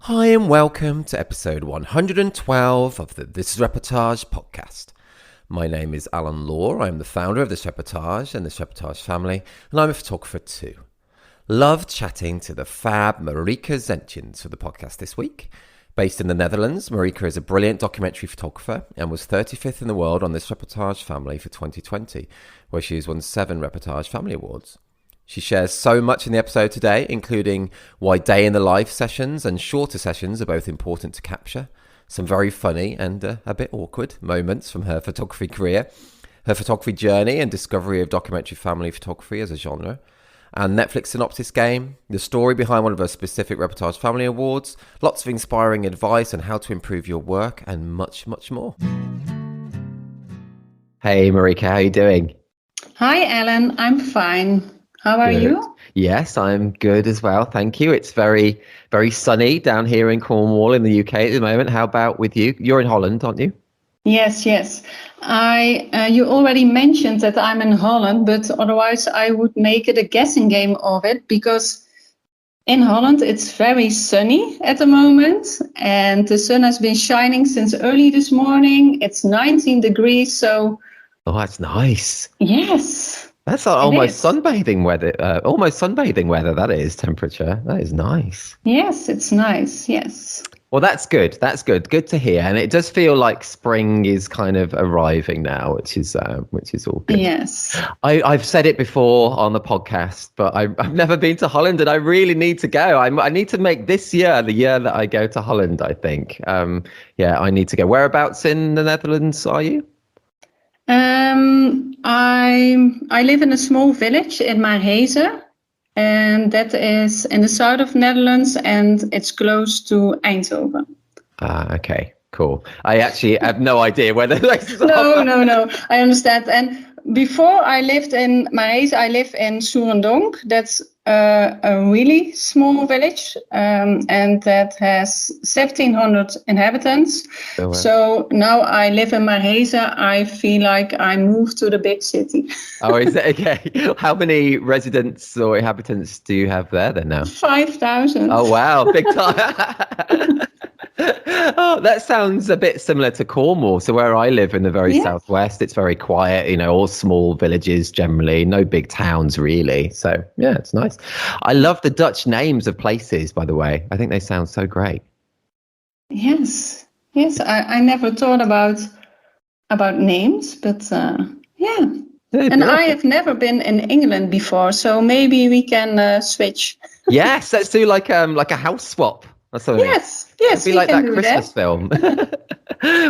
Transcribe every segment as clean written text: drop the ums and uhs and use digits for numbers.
Hi and welcome to episode 112 of the This is Reportage podcast. My name is Alan Law. I'm the founder of This Reportage and This Reportage Family, and I'm a photographer too. Loved chatting to the fab Marieke Zentjens for the podcast this week. Based in the Netherlands, Marieke is a brilliant documentary photographer and was 35th in the world on This Reportage Family for 2020, where she has won 7 Reportage Family Awards. She shares so much in the episode today, including why day in the life sessions and shorter sessions are both important to capture, some very funny and a bit awkward moments from her photography career, her photography journey and discovery of documentary family photography as a genre, and Netflix synopsis game, the story behind one of her specific Reportage Family Awards, lots of inspiring advice on how to improve your work, and much, much more. Hey Marieke, how are you doing? Hi Alan, I'm fine. How are you? Yes, I'm good as well. Thank you. It's very, very sunny down here in Cornwall in the UK at the moment. How about with you? You're in Holland, aren't you? Yes. You already mentioned that I'm in Holland, but otherwise I would make it a guessing game of it because in Holland it's very sunny at the moment and the sun has been shining since early this morning. It's 19 degrees, so... Oh, that's nice. Yes. That's almost sunbathing weather. Almost sunbathing weather. That is temperature. That is nice. Yes, it's nice. Yes. Well, that's good. That's good. Good to hear. And it does feel like spring is kind of arriving now, which is all good. Yes. I've said it before on the podcast, but I've never been to Holland, and I really need to go. I need to make this year the year that I go to Holland. I think. I need to go. Whereabouts in the Netherlands are you? I live in a small village in Marieke, and that is in the south of Netherlands, and it's close to Eindhoven. Okay, cool. I actually have no idea where the places are. No, I understand. And before I lived in Marieke, I live in Soerendonk. That's a really small village, and that has 1,700 inhabitants. Oh, wow. So now I live in Marieke. I feel like I moved to the big city. Oh, is it? Okay. How many residents or inhabitants do you have there then now? 5,000. Oh, wow. Big time. Oh, that sounds a bit similar to Cornwall. So where I live in the very southwest, it's very quiet, all small villages generally, no big towns really. So yeah, it's nice. I love the Dutch names of places, by the way. I think they sound so great. Yes. I never thought about names, but yeah. And I have never been in England before, so maybe we can switch. Yes, let's do like a house swap or something. Yes, it'd be like that Christmas film.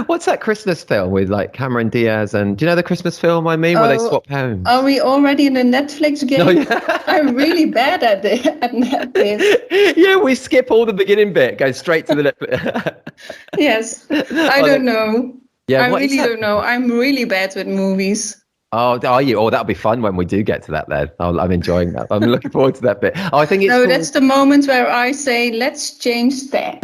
What's that Christmas film with like Cameron Diaz and do you know the Christmas film I mean where they swap homes? Are we already in the Netflix game? No, yeah. I'm really bad at this. Yeah, we skip all the beginning bit, go straight to the Yes, I don't know. Yeah, I really don't know. I'm really bad with movies. Oh, are you? Oh, that'll be fun when we do get to that then. I'm enjoying that. I'm looking forward to that bit. Oh, I think it's cool. That's the moment where I say, let's change that.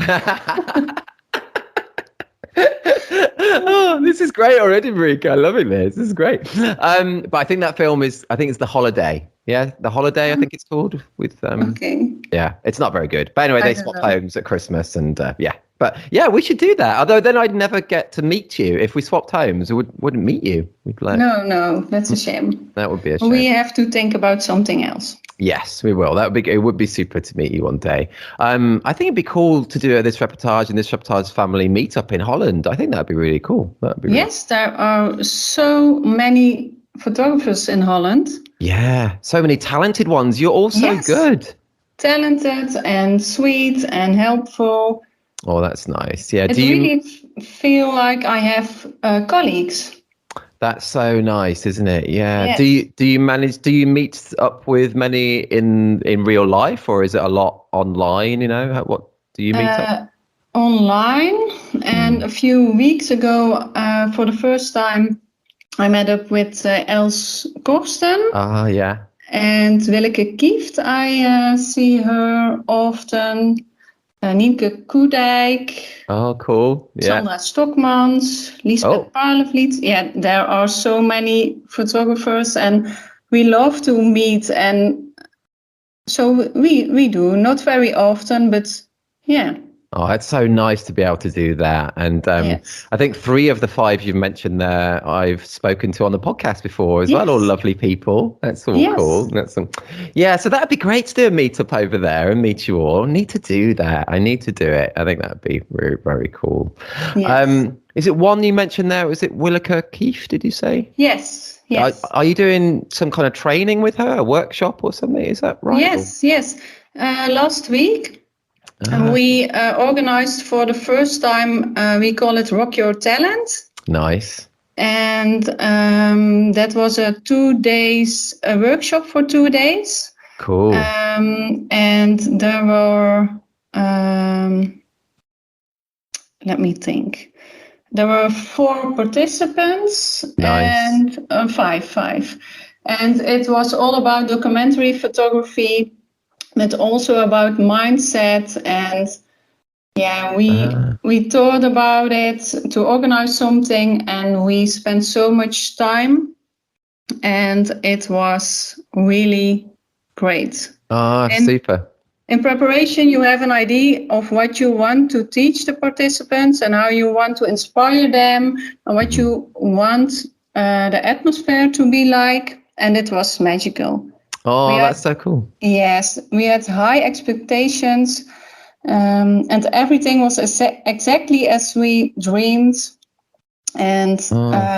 Oh, this is great already, Marieke. I'm loving this. This is great. But I think that film it's The Holiday. Yeah, The Holiday, I think it's called. With Okay. Yeah, it's not very good. But anyway, they swap homes at Christmas and yeah. But yeah, we should do that. Although then I'd never get to meet you. If we swapped homes, I wouldn't meet you. No, that's a shame. That would be a shame. We have to think about something else. Yes, we will. It would be super to meet you one day. I think it'd be cool to do this reportage and This Reportage Family meetup in Holland. I think that'd be really cool. Yes, there are so many photographers in Holland. Yeah, so many talented ones. You're all so good. Talented and sweet and helpful. Oh, that's nice. Yeah. Do you really feel like I have colleagues? That's so nice, isn't it? Yeah. Yes. Do you meet up with many in real life, or is it a lot online? What do you meet up? Online, and a few weeks ago, for the first time, I met up with Els Kirsten. Ah, yeah. And Willeke Kieft. I see her often. Nienke Koedijk. Oh, cool. Yeah. Sandra Stokmans, Lisbeth Parlevliet. Yeah, there are so many photographers and we love to meet. And so we do, not very often, but yeah. Oh, it's so nice to be able to do that. And Yes. I think 3 of the 5 you've mentioned there, I've spoken to on the podcast before as well. All Yes. lovely people. That's all cool. Yes. Yeah. So that'd be great to do a meetup over there and meet you all. I need to do that. I need to do it. I think that'd be very, very cool. Yes. Is it one you mentioned there? Was it Willeke Keefe, did you say? Yes. Yes. Are you doing some kind of training with her, a workshop or something? Is that right? Yes. Yes. Last week. Ah, We organized for the first time, we call it Rock Your Talent. nice. And that was a workshop for 2 days. Cool. And there were, let me think. There were 4 participants. Nice. And five. And it was all about documentary photography, but also about mindset. And yeah, we thought about it to organize something, and we spent so much time, and it was really great. Super. In preparation, you have an idea of what you want to teach the participants and how you want to inspire them and what you want the atmosphere to be like, and it was magical. Oh, that's so cool. Yes, we had high expectations, and everything was exactly as we dreamed. And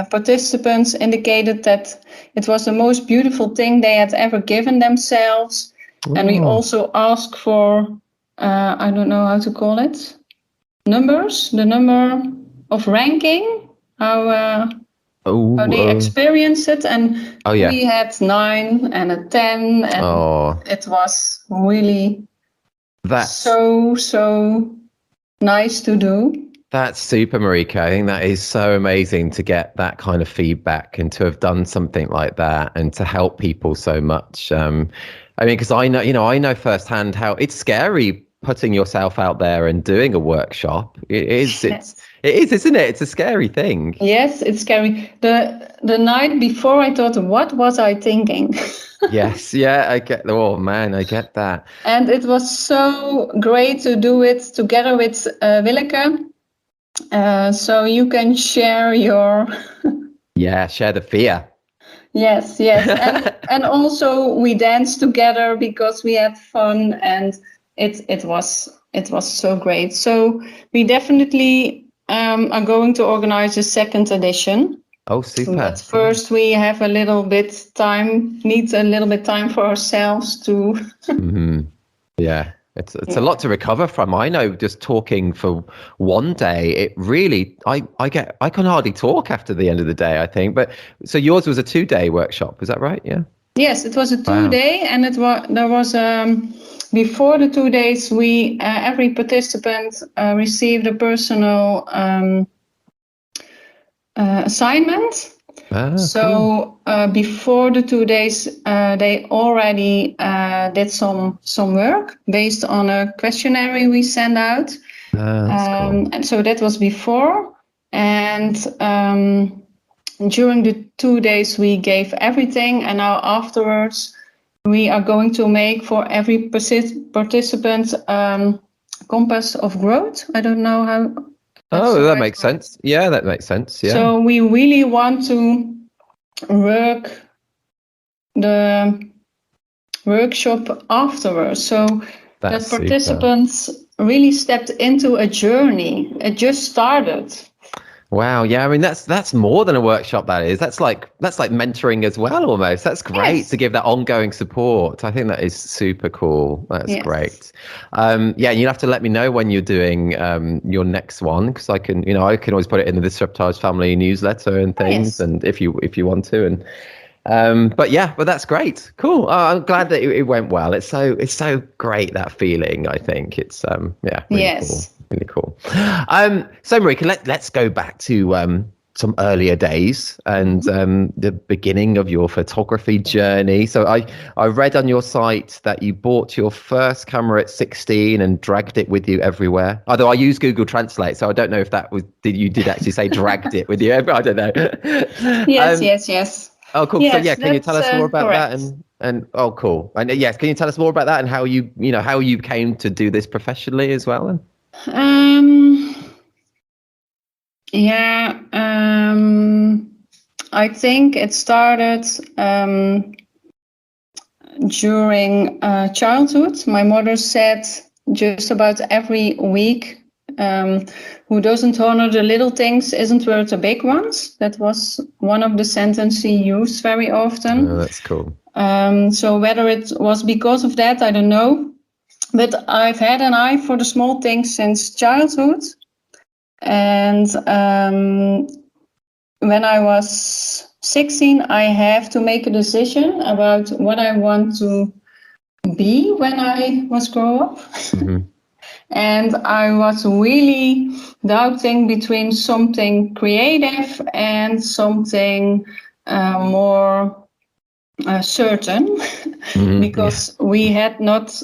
participants indicated that it was the most beautiful thing they had ever given themselves. And we also asked for, I don't know how to call it, numbers, the number of ranking, how they experienced it. And we had 9 and a 10, and it was really so nice to do. That's super, Marieke. I think that is so amazing to get that kind of feedback and to have done something like that and to help people so much. I mean, because I know firsthand how it's scary putting yourself out there and doing a workshop. It is, isn't it? It's a scary thing. Yes, it's scary. The night before, I thought, what was I thinking? Yes, yeah, I get that. And it was so great to do it together with Willeke. So you can share your... share the fear. Yes. And also we danced together because we had fun, and it was so great. So we definitely are going to organize a 2nd edition. Oh, super. But first we have need a little bit time for ourselves to... Mm-hmm. Yeah. It's a lot to recover from. I know just talking for one day, it really, I can hardly talk after the end of the day, I think. But so yours was a 2-day workshop, is that right? Yeah. Yes, it was a 2-day, and there was before the 2 days, we every participant received a personal assignment. So before the 2 days, they already did some work based on a questionnaire we sent out. Cool. And so that was before. And during the 2 days, we gave everything. And now afterwards, we are going to make for every participant compass of growth. I don't know how... that makes sense. Yeah, that makes sense. Yeah. So we really want to work the workshop afterwards. So that participants really stepped into a journey. It just started. Wow. Yeah. I mean, that's more than a workshop. That is. That's like mentoring as well, almost. That's great to give that ongoing support. I think that is super cool. That's great. You'll have to let me know when you're doing your next one, because I can always put it in the Reportage Family newsletter and things, and if you want to, and but that's great. Cool. I'm glad that it went well. It's so great, that feeling. I think it's really cool. Really cool. So Marieke, let's go back to some earlier days and the beginning of your photography journey. So I read on your site that you bought your first camera at 16 and dragged it with you everywhere. Although I use Google Translate, so I don't know if that was you did actually say dragged it with you. I don't know. Yes. Oh, cool. Yes, so can you tell us more about that? And oh, cool. And can you tell us more about that and how you came to do this professionally as well? Yeah, I think it started during childhood. My mother said just about every week, who doesn't honor the little things isn't worth the big ones. That was one of the sentences she used very often. Oh, that's cool. So whether it was because of that, I don't know. But I've had an eye for the small things since childhood. And when I was 16, I have to make a decision about what I want to be when I was grow up. Mm-hmm. And I was really doubting between something creative and something more certain, because we had not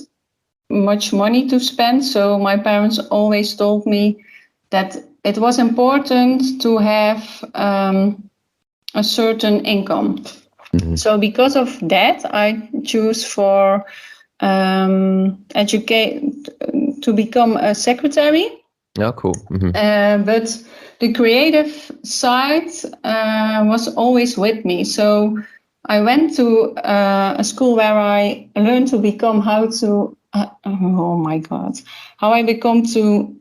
much money to spend. So my parents always told me that it was important to have a certain income. Mm-hmm. So because of that, I choose for to become a secretary. Oh, cool. Mm-hmm. But the creative side was always with me. So I went to a school where I learned to become how I become to.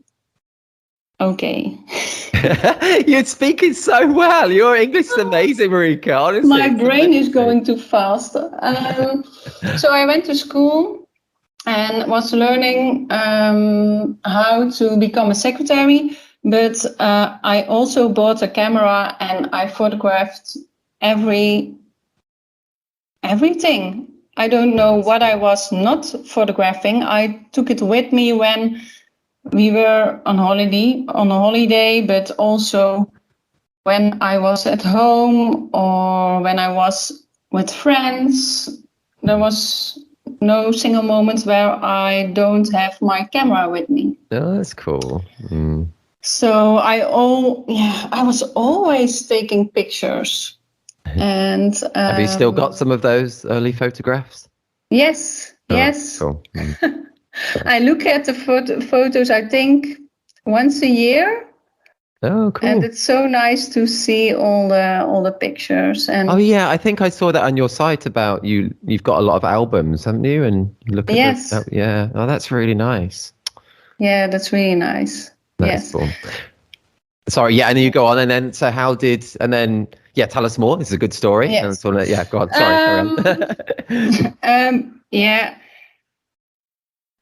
Okay. You're speaking so well. Your English is amazing, Marieke. Honestly, my brain is going too fast. So I went to school and was learning how to become a secretary. But I also bought a camera and I photographed everything. I don't know what I was not photographing. I took it with me when we were on a holiday, but also when I was at home or when I was with friends. There was no single moment where I don't have my camera with me. Oh, that's cool. Mm. So I was always taking pictures. And have you still got some of those early photographs? Yes, yes. Cool. Mm. I look at the photos, I think, once a year. Oh, cool. And it's so nice to see all the pictures. And oh yeah, I think I saw that on your site about you've got a lot of albums, haven't you? And you look at yeah. Oh, that's really nice. Yeah, that's really nice. That's cool. Sorry, yeah, and then you go on, and then tell us more. This is a good story. Yes. Go on. Sorry. Yeah.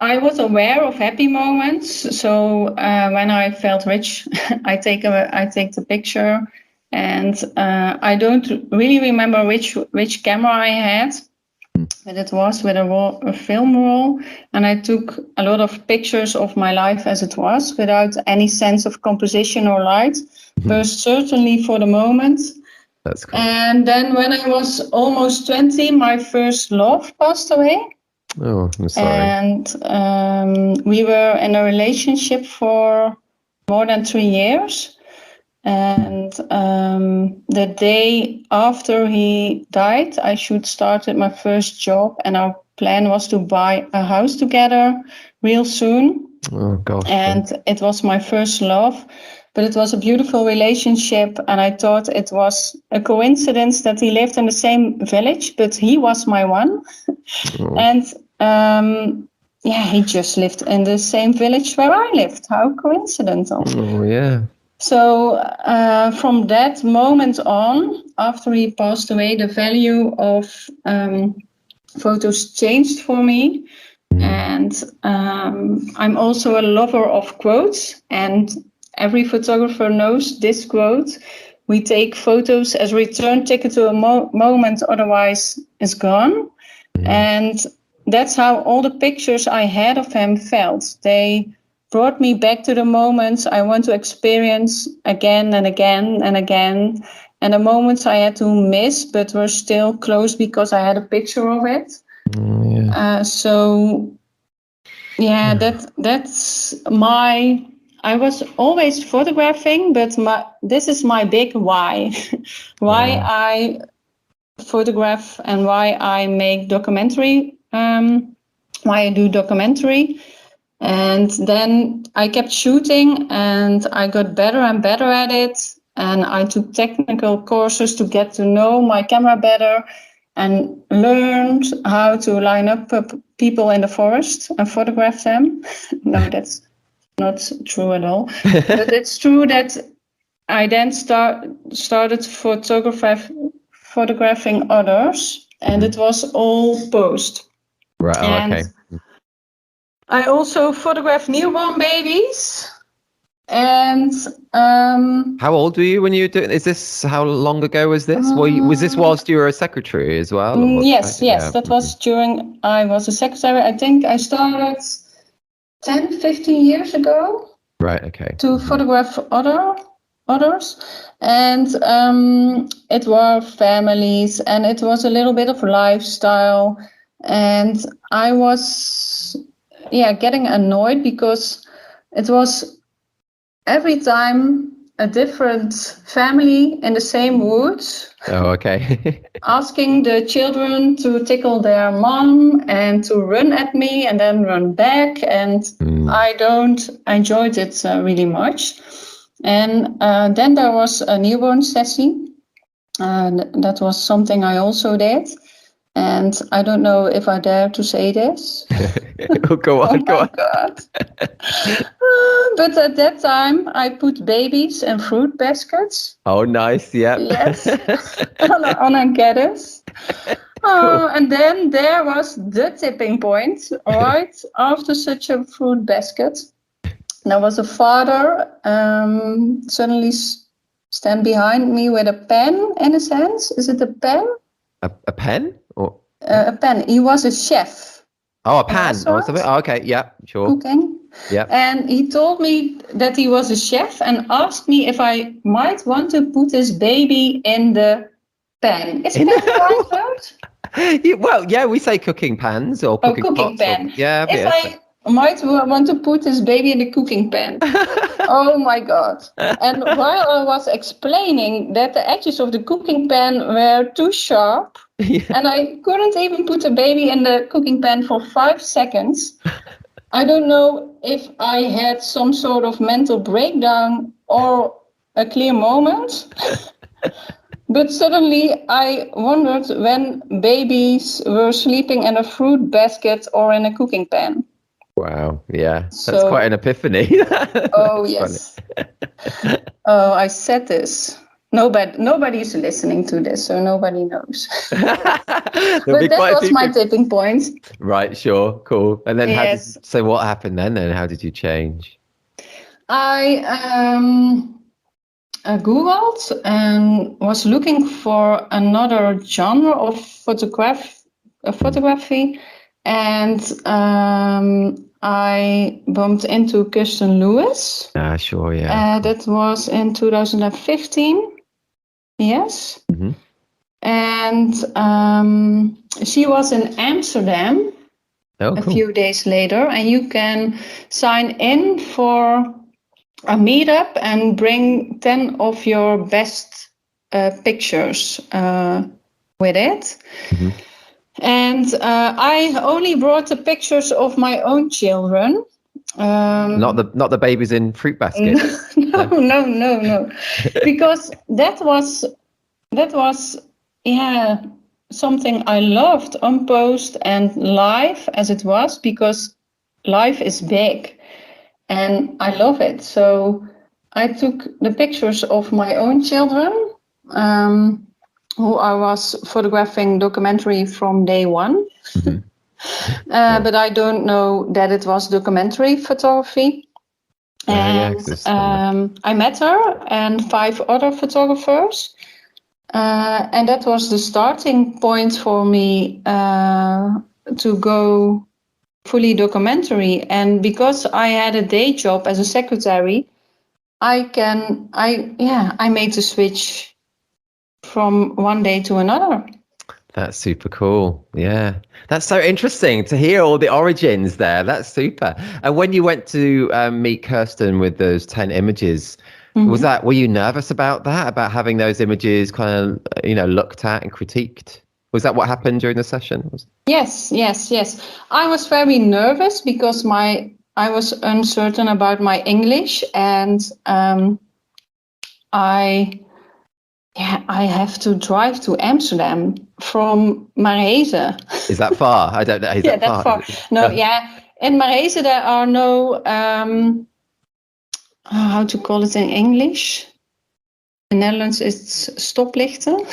I was aware of happy moments. So when I felt rich, I take the picture, and I don't really remember which camera I had, but it was with a film roll, and I took a lot of pictures of my life as it was, without any sense of composition or light, but certainly for the moment. That's cool. And then when I was almost 20, my first love passed away. Oh, I'm sorry. And we were in a relationship for more than 3 years. And the day after he died, I should start at my first job. And our plan was to buy a house together real soon. Oh, gosh. And it was my first love. But it was a beautiful relationship. And I thought it was a coincidence that he lived in the same village, but he was my one. Oh. And he just lived in the same village where I lived. How coincidental. Oh, yeah. So from that moment on, after he passed away, the value of photos changed for me. And I'm also a lover of quotes, and every photographer knows this quote: we take photos as a return ticket to a moment, otherwise it's gone. And that's how all the pictures I had of him felt. They brought me back to the moments I want to experience again and again and again. And the moments I had to miss, but were still close because I had a picture of it. That's my... I was always photographing, but this is my big why. I photograph and why I make documentary, why I do documentary. And then I kept shooting and I got better and better at it. And I took technical courses to get to know my camera better and learned how to line up people in the forest and photograph them. No, that's not true at all. But it's true that I then started photographing others, and it was all post. Right. Oh, and okay. I also photographed newborn babies. And how old were you when you were doing? Is this how long ago was this? Was this whilst you were a secretary as well? Yes, that was during I was a secretary. I think I started 10, 15 years ago. Right. Okay. To photograph others, and it were families, and it was a little bit of lifestyle, and I was getting annoyed because it was every time a different family in the same woods. Oh, okay. Asking the children to tickle their mom and to run at me and then run back, and I don't enjoyed it really much. And then there was a newborn session, and that was something I also did. And I don't know if I dare to say this. Go on, go on. God. But at that time, I put babies in fruit baskets. Oh, nice. Yeah. Yes. on a Geddes. And then there was the tipping point, right after such a fruit basket. There was a father suddenly stand behind me with a pen in his hands. Is it a pen? A pen? Or a pen. He was a chef. Oh, a pan or something? Oh, okay, yeah, sure. Cooking. Yeah. And he told me that he was a chef and asked me if I might want to put his baby in the pan. Is pan the right word? Well, yeah, we say cooking pans or cooking pots. Pan. Yeah. If I might want to put his baby in the cooking pan. Oh my God. And while I was explaining that the edges of the cooking pan were too sharp, and I couldn't even put the baby in the cooking pan for 5 seconds, I don't know if I had some sort of mental breakdown or a clear moment. But suddenly I wondered when babies were sleeping in a fruit basket or in a cooking pan. Wow, yeah, that's quite an epiphany. Oh, yes. Oh, I said this. Nobody's listening to this, so nobody knows. But that was my tipping point. Right, sure, cool. And then so what happened then? And how did you change? I Googled and was looking for another genre of photography, and I bumped into Kirsten Lewis. Sure, yeah. That was in 2015. Yes. Mm-hmm. And she was in Amsterdam a few days later, and you can sign in for a meetup and bring 10 of your best pictures with it. Mm-hmm. And I only brought the pictures of my own children. Not the babies in fruit baskets. No. Because that was something I loved on post and live as it was, because life is big and I love it. So I took the pictures of my own children, who I was photographing documentary from day one. Mm-hmm. But I don't know that it was documentary photography. And I met her and 5 other photographers. And that was the starting point for me to go fully documentary. And because I had a day job as a secretary, I made the switch from one day to another. That's super cool. Yeah. That's so interesting to hear all the origins there. That's super. And when you went to meet Kirsten with those 10 images, mm-hmm. Were you nervous about that, about having those images kind of, looked at and critiqued? Was that what happened during the session? Yes. I was very nervous because I I was uncertain about my English, and I have to drive to Amsterdam from Marieke. Is that far? I don't know. Is that that's far? far. No, yeah. In Marieke there are no how to call it in English. In Netherlands it's stoplichten.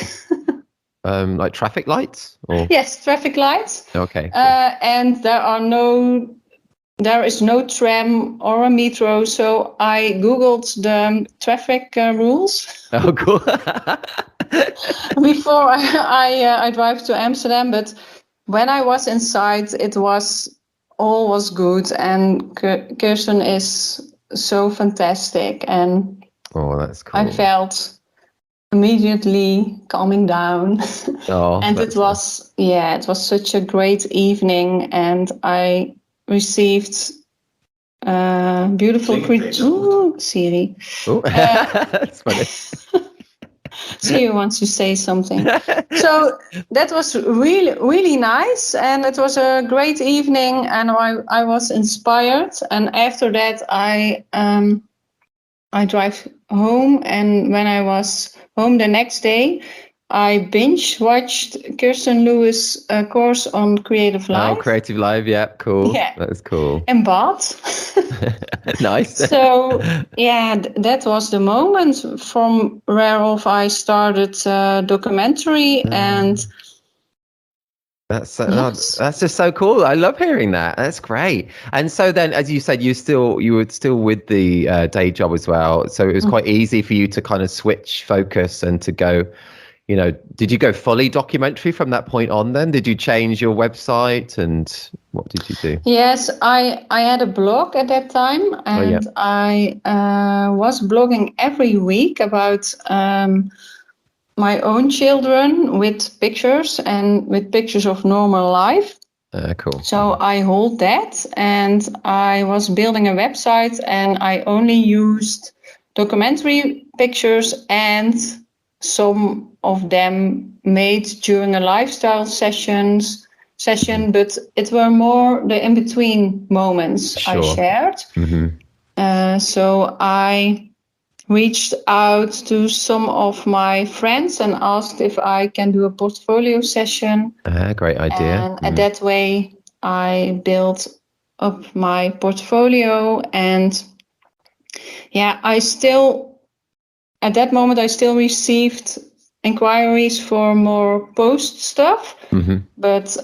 Like traffic lights? Or? Yes, traffic lights. Okay. And there is no tram or a metro, so I googled the traffic rules. Oh, cool. Before I drive to Amsterdam. But when I was inside, all was good, and Kirsten is so fantastic, and Oh, that's cool. I felt immediately calming down. Oh, and it was such a great evening, and I received beautiful creatures. Ooh, Siri. Oh, that's funny. Siri wants to say something. So that was really, really nice, and it was a great evening, and I was inspired. And after that, I drive home, and when I was home the next day, I binge watched Kirsten Lewis' course on Creative Life. Oh, Creative Life, yeah, cool. Yeah. That's cool. And bath. Nice. So, yeah, that was the moment from whereof I started documentary, and that's just so cool. I love hearing that. That's great. And so then, as you said, you were still with the day job as well. So it was quite easy for you to kind of switch focus and to go, did you go fully documentary from that point on then? Did you change your website, and what did you do? Yes, I had a blog at that time, and I was blogging every week about my own children with pictures and with pictures of normal life. Cool. So I hold that, and I was building a website, and I only used documentary pictures, and some of them made during a lifestyle session, but it were more the in-between moments. Sure. I shared. Mm-hmm. So I reached out to some of my friends and asked if I can do a portfolio session. Great idea. And that way I built up my portfolio, and at that moment I still received inquiries for more post stuff. Mm-hmm. But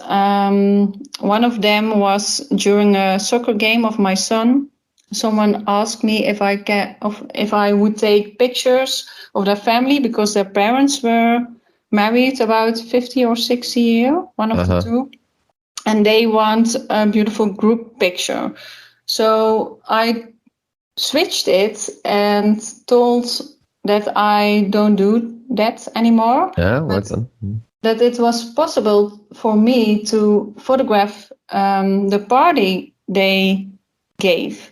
one of them was during a soccer game of my son. Someone asked me if I would take pictures of their family, because their parents were married about 50 or 60 years, one of the two, and they want a beautiful group picture. So I switched it and told that I don't do that anymore. That it was possible for me to photograph the party they gave.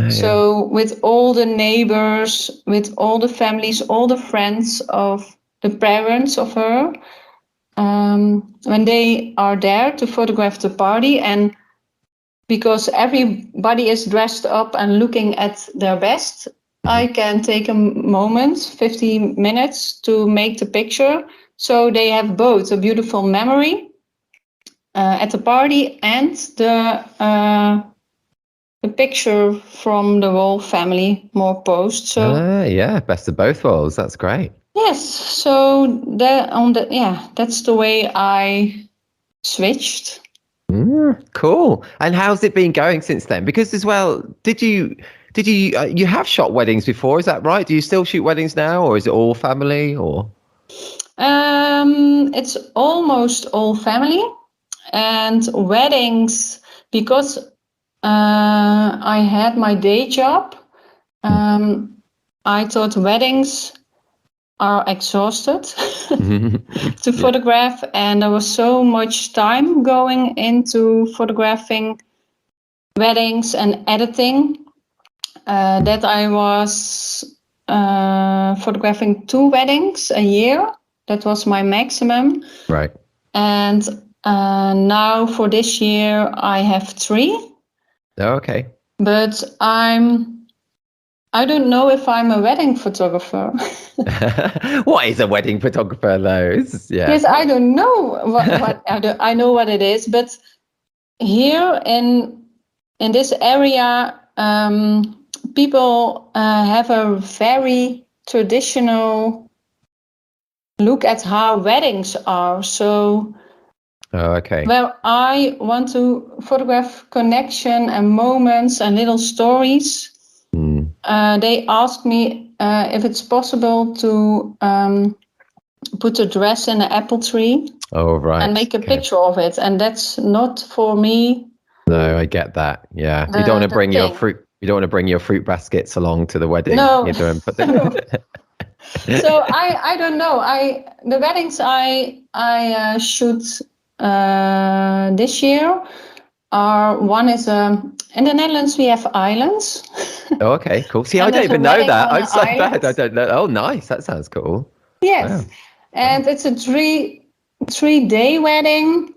So with all the neighbors, with all the families, all the friends of the parents of her, when they are there to photograph the party, and because everybody is dressed up and looking at their best, I can take a moment, 15 minutes, to make the picture. So they have both a beautiful memory at the party and the picture from the whole family, more post. So best of both worlds. That's great. Yes, so that's the way I switched. Cool. And how's it been going since then? Because as well, did you you have shot weddings before? Is that right? Do you still shoot weddings now, or is it all family? Or it's almost all family, and weddings, because I had my day job. I thought weddings are exhausted to photograph, and there was so much time going into photographing weddings and editing that I was photographing 2 weddings a year. That was my maximum. Right. And now for this year I have 3. Oh, okay. but I don't know if I'm a wedding photographer. What is a wedding photographer, though? Yes, I don't know what I know what it is, but here in this area, people have a very traditional look at how weddings are. So, okay. well, I want to photograph connection and moments and little stories. They asked me if it's possible to put a dress in an apple tree. Oh, right. And make a picture of it. And that's not for me. No, I get that. Yeah. You don't want to bring your fruit. You don't want to bring your fruit baskets along to the wedding. No. And put them... No. So I don't know. The weddings I shoot this year are one is in the Netherlands we have islands. Oh, okay, cool. See, I don't even know that. I'm so bad. I don't know. Oh, nice. That sounds cool. Yes, wow. And it's a three-day wedding,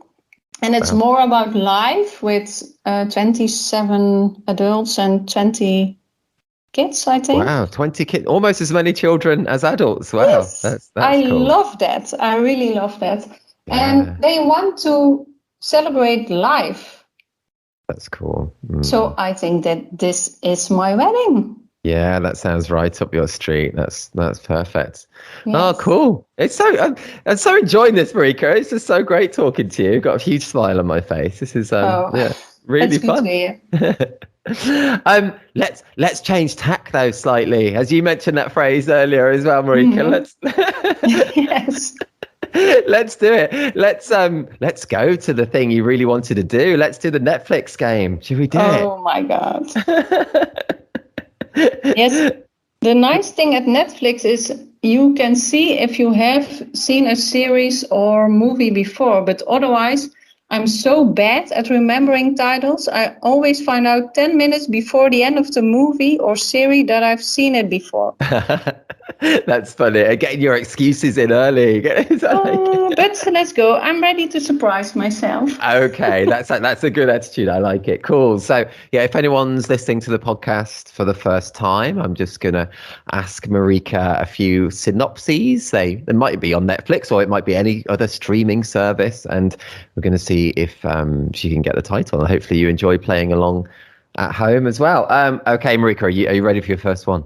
and it's more about life with 27 adults and 20 kids, I think. Wow, 20 kids, almost as many children as adults. Wow, yes, that's I cool. love that. I really love that. Yeah. And they want to celebrate life. That's cool. So I think that this is my wedding. Yeah, that sounds right up your street. That's perfect. Yes. Oh, cool. I'm so enjoying this, Marieke. It's just so great talking to you. Got a huge smile on my face. This is really fun. Let's change tack though slightly. As you mentioned that phrase earlier as well, Marieke. Yes. Let's do it. Let's go to the thing you really wanted to do. Let's do the Netflix game. Should we do it? Oh my God. Yes, the nice thing at Netflix is you can see if you have seen a series or movie before, but otherwise I'm so bad at remembering titles. I always find out 10 minutes before the end of the movie or series that I've seen it before. That's funny. Getting your excuses in early. But let's go. I'm ready to surprise myself. Okay, that's a good attitude. I like it. Cool. So, yeah, if anyone's listening to the podcast for the first time, I'm just going to ask Marieke a few synopses. They might be on Netflix or it might be any other streaming service. And we're going to see if she can get the title. And hopefully you enjoy playing along at home as well. Okay, Marieke, are you ready for your first one?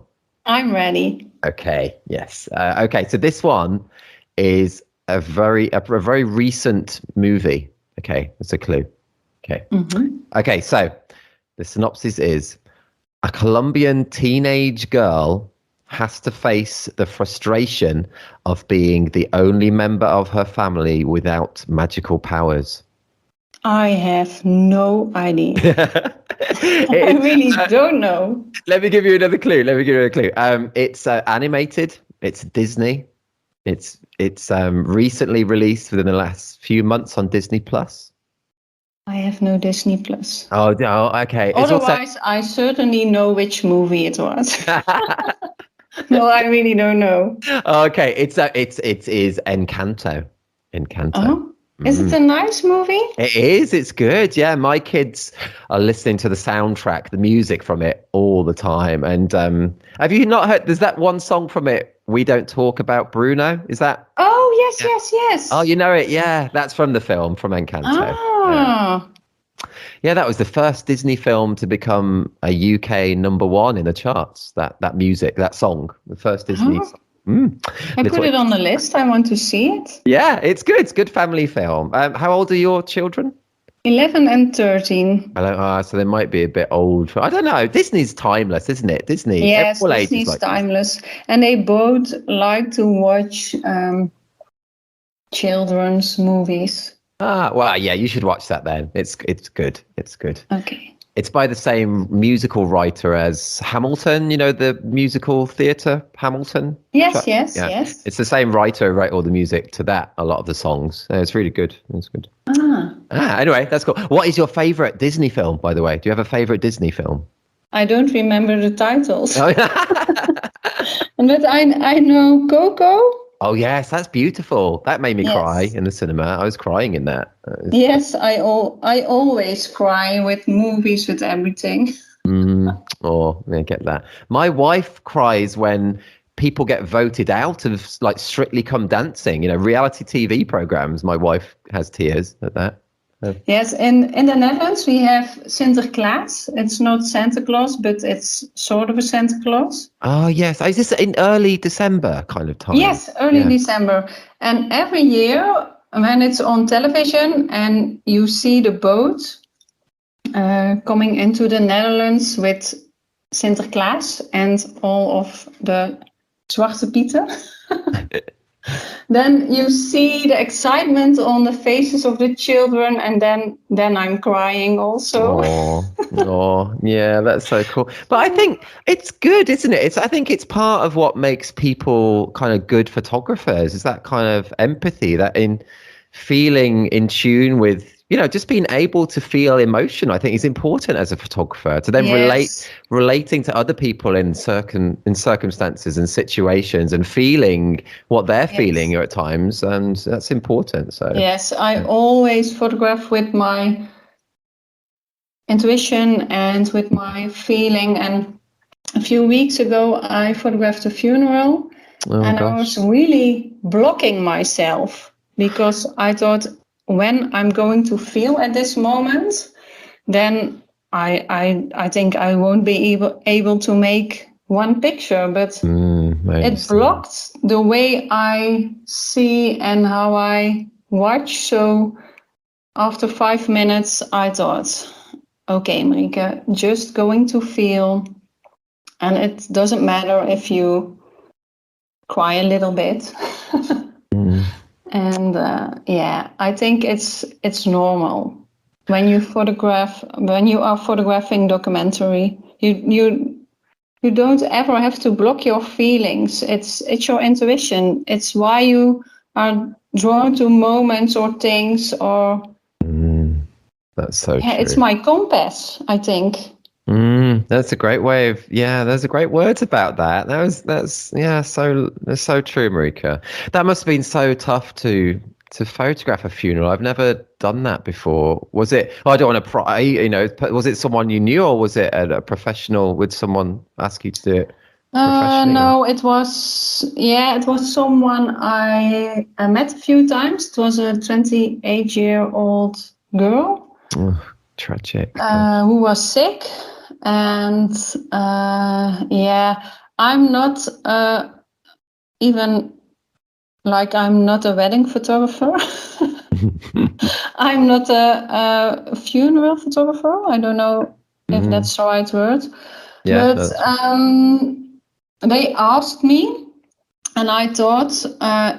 I'm ready. Okay. Yes. Okay. So this one is a very recent movie. Okay, that's a clue. Okay. Mm-hmm. Okay. So the synopsis is: a Colombian teenage girl has to face the frustration of being the only member of her family without magical powers. I have no idea. I really don't know. Let me give you another clue. It's animated. It's Disney. It's recently released within the last few months on Disney Plus. I have no Disney Plus. Oh, no, okay. Otherwise, I certainly know which movie it was. No, I really don't know. Okay, it is Encanto. Encanto. Oh. Is it a nice movie? It is. It's good. Yeah, my kids are listening to the soundtrack, the music from it all the time. And have you not heard? There's that one song from it. We Don't Talk About Bruno. Is that? Oh yes. Oh, you know it. Yeah, that's from the film from Encanto. Ah. Yeah, that was the first Disney film to become a UK #1 in the charts. That music, that song, the first Disney song. I put it on the list. I want to see it. Yeah, it's good. It's a good family film. How old are your children? 11 and 13. So they might be a bit old. I don't know. Disney's timeless, isn't it? Disney. Yes, Disney's timeless. And they both like to watch children's movies. Well, yeah, you should watch that then. It's good. It's good. Okay. It's by the same musical writer as Hamilton, you know, the musical theatre, Hamilton? Yes. It's the same writer who wrote all the music to that, a lot of the songs. It's really good. It's good. Anyway, that's cool. What is your favourite Disney film, by the way? Do you have a favourite Disney film? I don't remember the titles. But I know Coco. Oh, yes, that's beautiful. That made me cry in the cinema. I was crying in that. Yes, I always cry with movies, with everything. Oh, I get that. My wife cries when people get voted out of like Strictly Come Dancing, reality TV programs. My wife has tears at that. Yes, in the Netherlands we have Sinterklaas. It's not Santa Claus, but it's sort of a Santa Claus. Oh, yes. Is this in early December kind of time? Yes, early December. And every year when it's on television and you see the boat coming into the Netherlands with Sinterklaas and all of the Zwarte Pieten, then you see the excitement on the faces of the children, and then I'm crying also. Oh, yeah, that's so cool. But I think it's good, isn't it? I think it's part of what makes people kind of good photographers, is that kind of empathy, that in feeling in tune with, just being able to feel emotion. I think is important as a photographer, to then relating to other people in circumstances and situations and feeling what they're feeling at times, and that's important. So yes, I always photograph with my intuition and with my feeling. And a few weeks ago I photographed a funeral, I was really blocking myself because I thought, when I'm going to feel at this moment, then I think I won't be able to make one picture. But it blocked the way I see and how I watch. So after 5 minutes, I thought, okay, Marieke, just going to feel. And it doesn't matter if you cry a little bit. And I think it's normal when you are photographing documentary. You don't ever have to block your feelings. It's your intuition. It's why you are drawn to moments or things. Or that's so true. It's my compass, I think. That's a great way of, there's a great words about that. That's so true, Marieke. That must have been so tough to photograph a funeral. I've never done that before. Was it, I don't want to pry, was it someone you knew, or was it a professional? Would someone ask you to do it professionally? No, it was someone I met a few times. It was a 28-year-old girl. Oh, tragic. Who was sick. And I'm not even like, I'm not a wedding photographer. I'm not a funeral photographer. I don't know if that's the right word. Yeah, but they asked me, and I thought,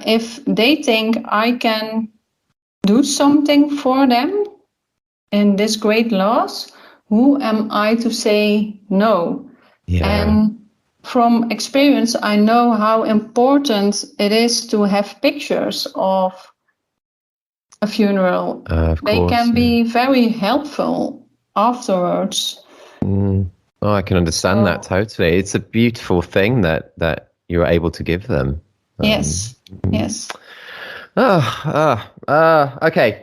if they think I can do something for them in this great loss, who am I to say no? Yeah. And from experience, I know how important it is to have pictures of a funeral. They can be very helpful afterwards. Oh, I can understand that totally. It's a beautiful thing that you're able to give them. Yes. Okay.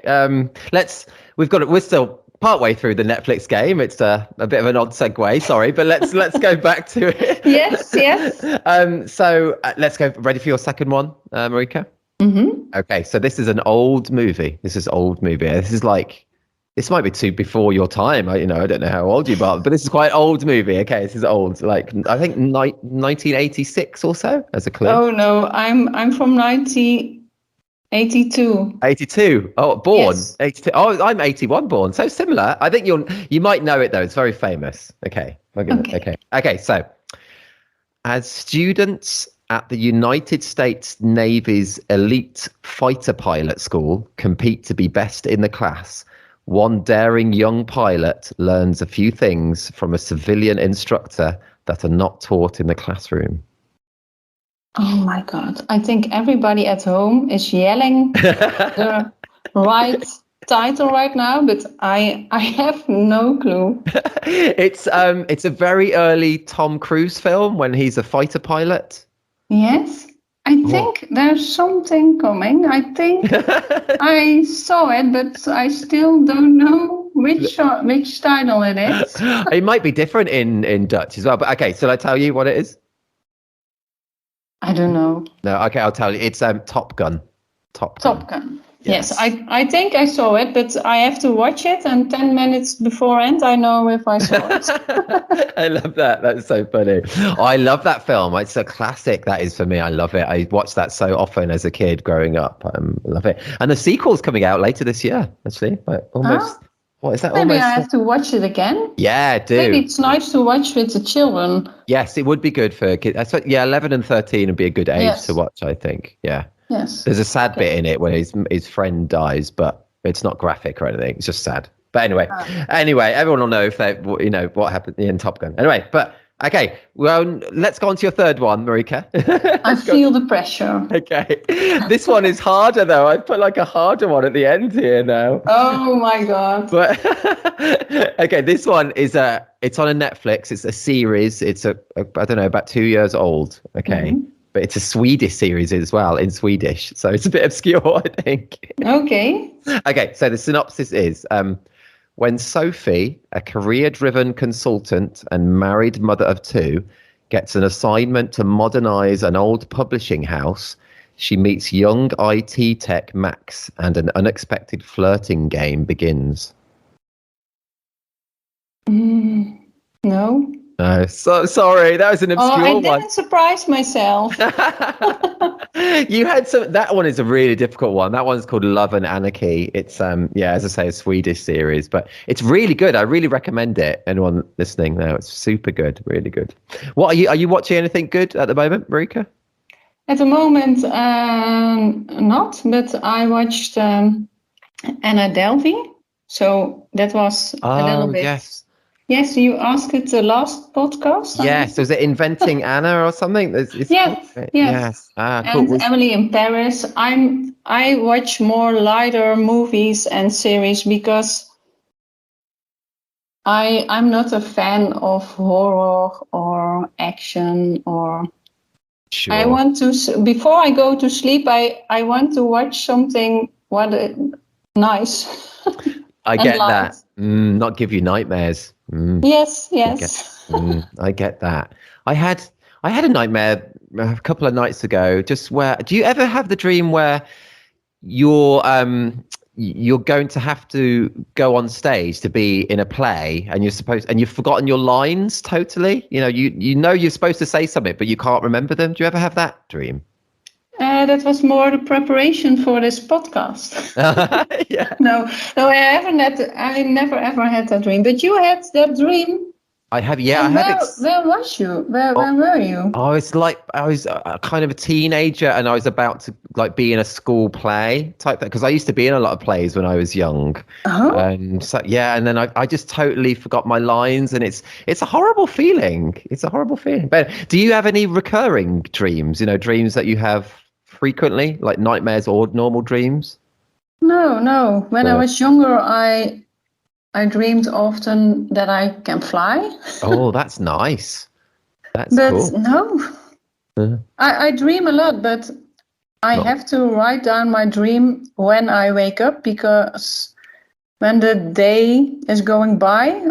We're still partway through the Netflix game. It's a bit of an odd segue, sorry, but let's go back to it. Yes. So let's go. Ready for your second one, Marieke? Okay, so this is an old movie. This might be before your time. I don't know how old you are, but this is quite old movie. Okay, this is old, like I think 1986 or so, as a clue. Oh no, I'm from 1982. 82. Oh, born. Yes. 82. Oh, I'm 81 born. So similar. I think you might know it though. It's very famous. Okay. So, as students at the United States Navy's elite fighter pilot school compete to be best in the class, one daring young pilot learns a few things from a civilian instructor that are not taught in the classroom. Oh my God. I think everybody at home is yelling the right title right now, but I have no clue. It's a very early Tom Cruise film when he's a fighter pilot. Yes. I think there's something coming. I think I saw it, but I still don't know which title it is. It might be different in Dutch as well. But okay, shall I tell you what it is? I don't know. No, okay, I'll tell you. It's Top Gun. Top Gun. Yes, I think I saw it, but I have to watch it, and 10 minutes beforehand, I know if I saw it. I love that. That's so funny. I love that film. It's a classic. That is for me. I love it. I watched that so often as a kid growing up. I love it. And the sequel's coming out later this year, actually. Like almost. What is that? Maybe almost? I have to watch it again. Yeah, do. Maybe it's nice to watch with the children. Yes, it would be good for kids. I thought, 11 and 13 would be a good age to watch, I think. Yeah. Yes. There's a sad bit in it when his friend dies, but it's not graphic or anything. It's just sad. But anyway, everyone will know if they, what happened in Top Gun. Anyway, but okay, well, let's go on to your third one, Marieke. I feel the pressure. Okay, this one is harder though. I put like a harder one at the end here now. Oh my God! But okay, this one is it's on a Netflix. It's a series. It's I don't know, about 2 years old. Okay. Mm-hmm. But it's a Swedish series as well, in Swedish. So it's a bit obscure, I think. Okay. Okay, so the synopsis is, when Sophie, a career-driven consultant and married mother of two, gets an assignment to modernize an old publishing house, she meets young IT tech Max, and an unexpected flirting game begins. No. No, so sorry, that was an obscure one. I didn't surprise myself. You had some. That one is a really difficult one. That one's called Love and Anarchy. It's as I say, a Swedish series, but it's really good. I really recommend it. Anyone listening now, it's super good, really good. What are you watching anything good at the moment, Marieke? At the moment, not. But I watched Anna Delvey, so that was a little bit. Yes. Yes, you asked it the last podcast. Yes, was it Inventing Anna or something? Yes. Cool. And Emily in Paris. I watch more lighter movies and series because I'm not a fan of horror or action or. Sure. I want to before I go to sleep. I want to watch something nice. I get that. Not give you nightmares. Yes. I get that. I had a nightmare a couple of nights ago. Just where do you ever have the dream where you're going to have to go on stage to be in a play and you've forgotten your lines totally? You're supposed to say something but you can't remember them. Do you ever have that dream? That was more the preparation for this podcast. Yeah. No, I never ever had that dream. But you had that dream. I have, yeah. Where was you? Where were you? I was kind of a teenager, and I was about to be in a school play type thing because I used to be in a lot of plays when I was young. And then I just totally forgot my lines, and it's a horrible feeling. It's a horrible feeling. But do you have any recurring dreams? Dreams that you have frequently, like nightmares or normal dreams? No. When I was younger, I dreamed often that I can fly. Oh, that's nice. That's cool. No. I dream a lot, but I have to write down my dream when I wake up because when the day is going by,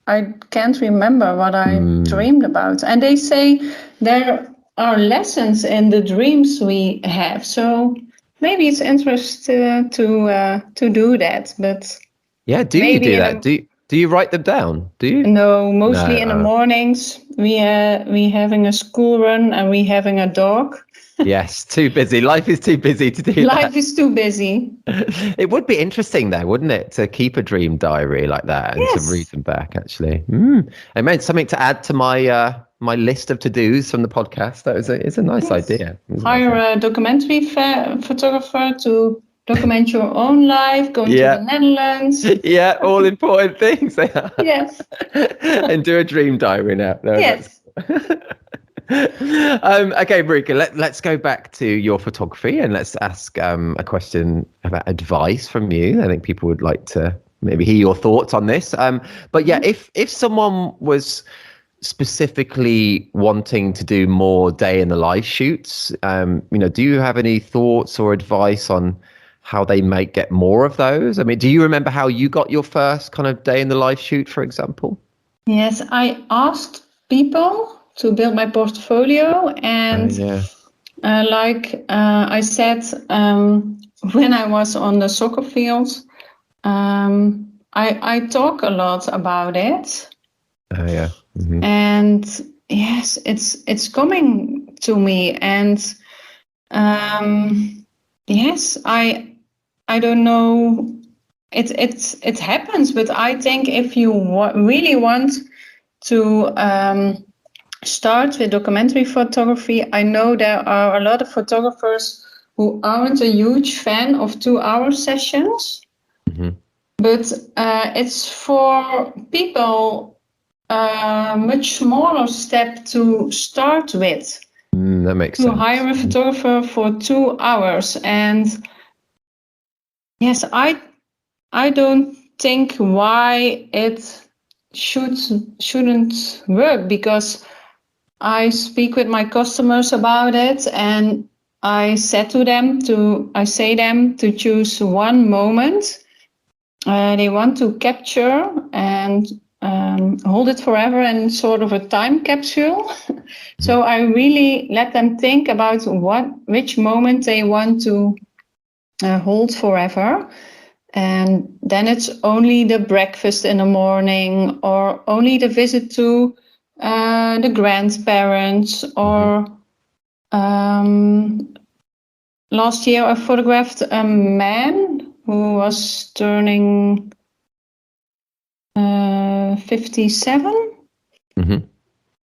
I can't remember what I dreamed about. And they say there are lessons in the dreams we have. So maybe it's interesting to do that, but. Yeah, do you do that? Do you write them down? Do you? No, mostly in the mornings. We having a school run and we having a dog. Yes, too busy. Life is too busy to do that. Life is too busy. It would be interesting though, wouldn't it, to keep a dream diary like that and to read them back actually. I meant something to add to my my list of to-dos from the podcast. It's a nice idea. Hire a documentary photographer to document your own life, going to the Netherlands. Yeah, all important things. Yes. And do a dream diary now. No, yes. Okay, Marieke, let's go back to your photography and let's ask a question about advice from you. I think people would like to maybe hear your thoughts on this. But yeah, if someone was specifically wanting to do more day in the life shoots, do you have any thoughts or advice on how they might get more of those? I mean, do you remember how you got your first kind of day in the life shoot, for example? Yes, I asked people to build my portfolio, and I said, when I was on the soccer field, I talk a lot about it. Oh yeah. Mm-hmm. And yes, it's coming to me, and yes, I don't know. It happens, but I think if you really want to start with documentary photography, I know there are a lot of photographers who aren't a huge fan of 2-hour sessions, but it's for people much smaller step to start with. That makes sense. To hire a photographer for 2 hours, and yes, I don't think why it shouldn't work, because I speak with my customers about it, and I say them to choose one moment they want to capture and hold it forever in sort of a time capsule. So I really let them think about which moment they want to hold forever. And then it's only the breakfast in the morning, or only the visit to the grandparents, or last year I photographed a man who was turning 57.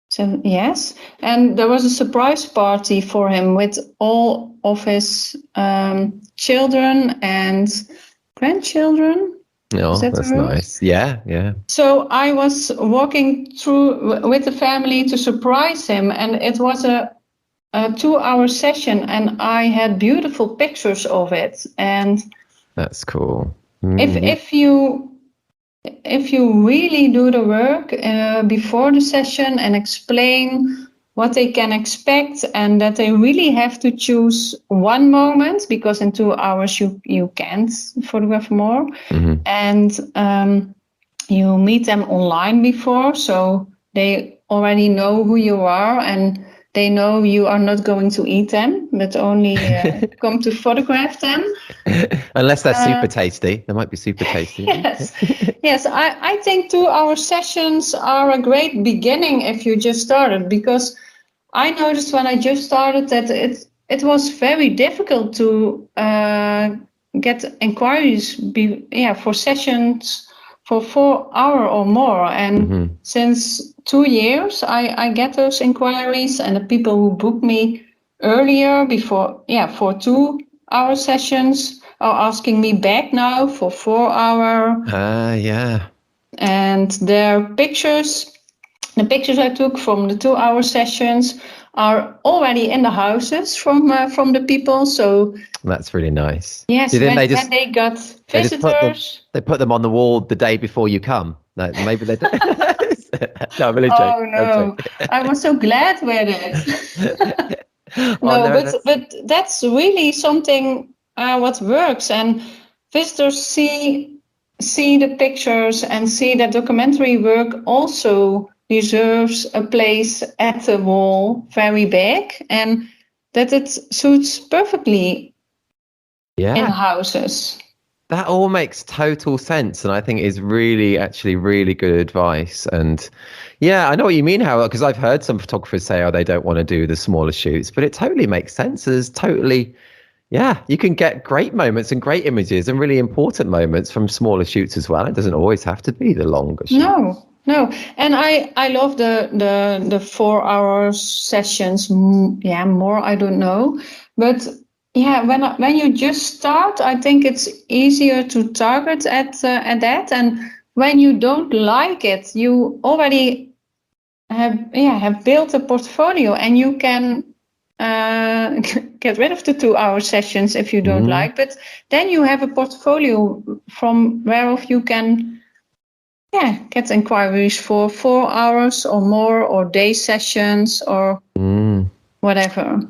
So yes, and there was a surprise party for him with all of his children and grandchildren. Oh, that's nice. Yeah. So I was walking through with the family to surprise him, and it was a 2-hour session, and I had beautiful pictures of it. And that's cool. If you really do the work before the session and explain what they can expect, and that they really have to choose one moment, because in 2 hours you can't photograph more, and you meet them online before, so they already know who you are, and they know you are not going to eat them, but only come to photograph them. Unless they're super tasty. They might be super tasty. Yes, I think 2-hour sessions are a great beginning if you just started, because I noticed when I just started that it was very difficult to get inquiries for sessions for 4 hours or more. And since 2 years, I get those inquiries, and the people who book me earlier for 2-hour sessions are asking me back now for 4 hour. Yeah. And the pictures I took from the 2-hour sessions are already in the houses from the people. So that's really nice. Yes, when they got visitors, they put them on the wall the day before you come. Like, maybe they don't. No, I'm really joking. Oh no, I was so glad with it. But that's really something what works, and visitors see the pictures and see that documentary work also deserves a place at the wall, very big, and that it suits perfectly in houses. That all makes total sense, and I think is really good advice. And yeah, I know what you mean, Howard, because I've heard some photographers say, they don't want to do the smaller shoots, but it totally makes sense. There's you can get great moments and great images and really important moments from smaller shoots as well. It doesn't always have to be the longer shoot. No, and I love the 4-hour sessions. More I don't know, but. Yeah, when you just start, I think it's easier to target at that. And when you don't like it, you already have built a portfolio, and you can get rid of the 2-hour sessions if you don't like. But then you have a portfolio from where you can get inquiries for 4 hours or more, or day sessions, or whatever.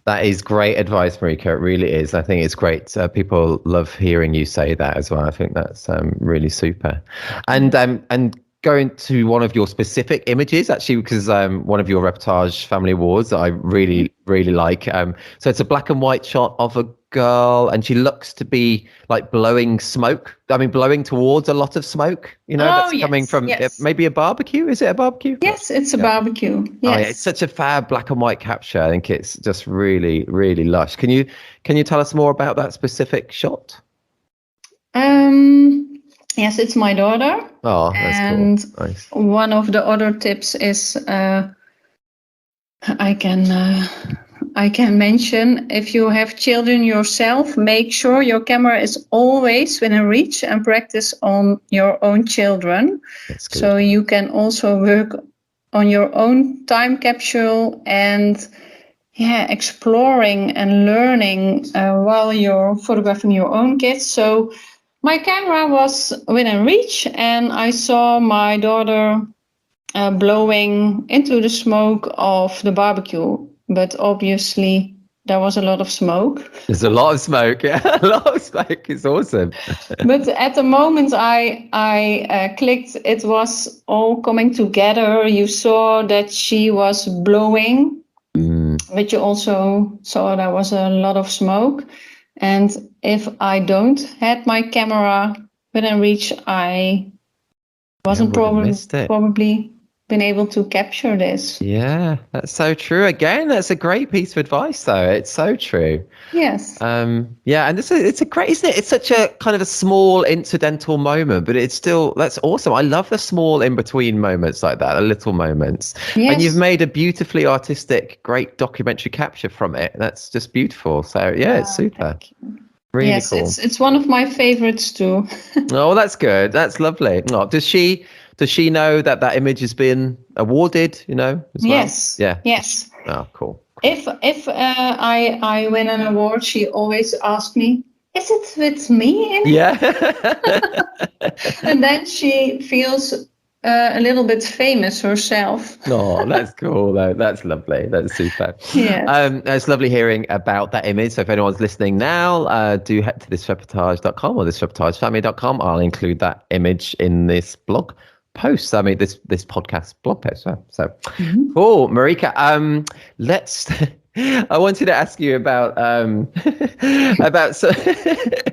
That is great advice, Marieke. It really is. I think it's great. People love hearing you say that as well. I think that's really super. And going to one of your specific images, actually, because one of your Reportage Family Awards that I really like. So it's a black and white shot of a girl, and she looks to be like blowing smoke. I mean, blowing towards a lot of smoke. That's coming from maybe a barbecue. Is it a barbecue? Yes, it's a barbecue. Yes. Oh, yeah, it's such a fab black and white capture. I think it's just really, really lush. Can you tell us more about that specific shot? Yes, it's my daughter. Oh, that's and cool. Nice. One of the other tips is I can mention, if you have children yourself, make sure your camera is always within reach and practice on your own children. That's good. So you can also work on your own time capsule and exploring and learning while you're photographing your own kids. So my camera was within reach, and I saw my daughter blowing into the smoke of the barbecue. But obviously, there was a lot of smoke. There's a lot of smoke. Yeah, a lot of smoke. It's awesome. But at the moment I clicked, it was all coming together. You saw that she was blowing, but you also saw there was a lot of smoke. And if I don't had my camera within reach, I wasn't probably been able to capture this. Yeah, that's so true. Again, that's a great piece of advice, though. It's so true. Yes. Yeah, and it's a great, isn't it? It's such a kind of a small incidental moment, but it's still, that's awesome. I love the small in between moments like that, the little moments. Yes. And you've made a beautifully artistic, great documentary capture from it. That's just beautiful. So yeah, it's super. Really cool. It's one of my favorites too. Oh, that's good. That's lovely. Oh, does she know that image has been awarded, as well? Yes. Yeah. Yes. Oh, cool. If I win an award, she always asks me, is it with me in it? Yeah. And then she feels a little bit famous herself. Oh, that's cool though. That's lovely. That's super. Yeah. It's lovely hearing about that image. So if anyone's listening now, do head to thisreportage.com or thisreportagefamily.com. I'll include that image in this blog post. I mean, this podcast blog post. So cool, Marieke. I wanted to ask you about